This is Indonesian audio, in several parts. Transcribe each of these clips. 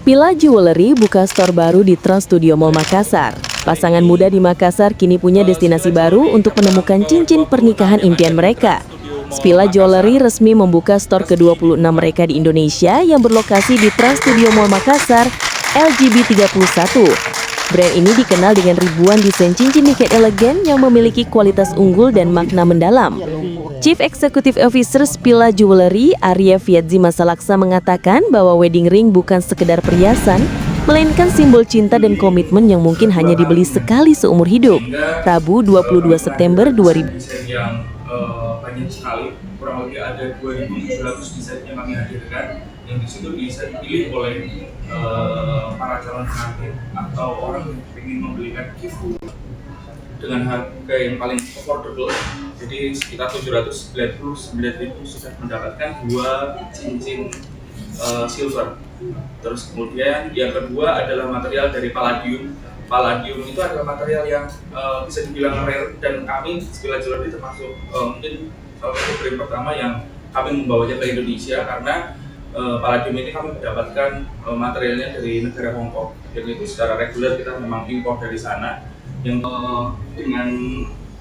Spilla Jewelry buka store baru di Trans Studio Mall Makassar. Pasangan muda di Makassar kini punya destinasi baru untuk menemukan cincin pernikahan impian mereka. Spilla Jewelry resmi membuka store ke-26 mereka di Indonesia yang berlokasi di Trans Studio Mall Makassar, LGB 31. Brand ini dikenal dengan ribuan desain cincin niket elegan yang memiliki kualitas unggul dan makna mendalam. Chief Executive Officer Spilla Jewelry, Arya Fiatzi Masalaksa mengatakan bahwa wedding ring bukan sekedar perhiasan, melainkan simbol cinta dan komitmen yang mungkin hanya dibeli sekali seumur hidup. Rabu 22 September 2000. Yang banyak sekali, kurang lebih ada 2.700 desain yang kami hadirkan, yang di situ bisa dipilih oleh para calon pengantin atau orang yang ingin membelikan gift dengan harga yang paling affordable. Jadi sekitar 799.000 sudah mendapatkan 2 cincin silver. Terus kemudian yang kedua adalah material dari palladium. Palladium itu adalah material yang bisa dibilang rare, dan kami Spilla Jewelry termasuk mungkin salah satu brand pertama yang kami membawanya ke Indonesia, karena palladium ini kami mendapatkan materialnya dari negara Hong Kong, yang itu secara reguler kita memang impor dari sana, yang dengan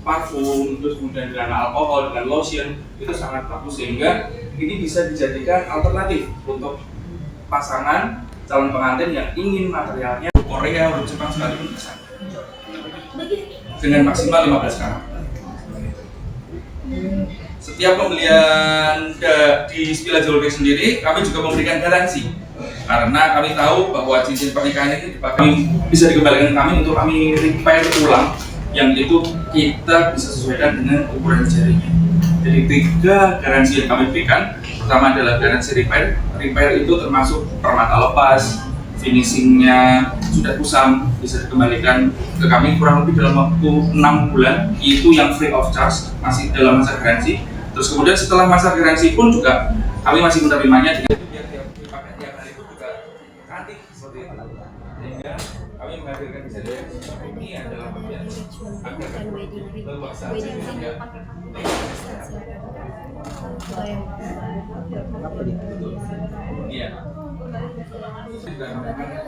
parfum, terus kemudian dengan alkohol, dengan lotion itu sangat bagus, sehingga ini bisa dijadikan alternatif untuk pasangan calon pengantin yang ingin materialnya Korea atau Jepang sekalipun bisa, dengan maksimal 15 karat. Setiap pembelian di Spilla Jewelry sendiri, kami juga memberikan garansi, karena kami tahu bahwa cincin pernikahan ini bisa dikembalikan kami untuk kami repair ulang, yang itu kita bisa sesuaikan dengan ukuran jarinya. Jadi 3 garansi yang kami berikan. Pertama adalah garansi repair. Repair itu termasuk permata lepas, finishingnya sudah kusam, bisa dikembalikan ke kami kurang lebih dalam waktu 6 bulan. Itu yang free of charge, masih dalam masa garansi. Terus kemudian setelah masa garansi pun juga kami masih menerimanya dengan biar dipakai tiap hari itu juga cantik seperti itu. Sehingga kami menghadirkan desain ini adalah bagian agar leluasa sehingga iya. Juga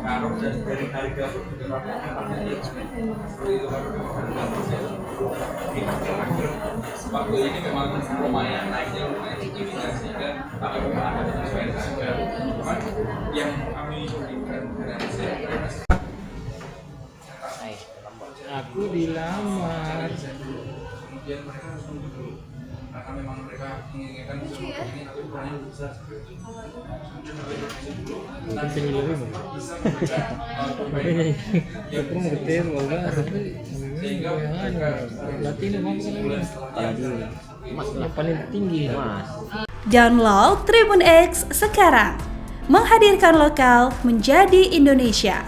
ngaruh dari harga pun juga seperti itu, waktu ini memang lumayan naiknya lumayan signifikan, sehingga kami memang ada penyesuaian harga. Cuman yang kami berikan garansi aku dilamar. Kemudian mereka harus menunggu dulu, karena memang mereka menginginkan ini, tapi ukurannya besar seperti itu. Mungkin penilainya Bisa memberikan aku ngerti enggak tapi sehingga latih mau mas paling tinggi mas. Download Tribun X sekarang, menghadirkan lokal menjadi Indonesia.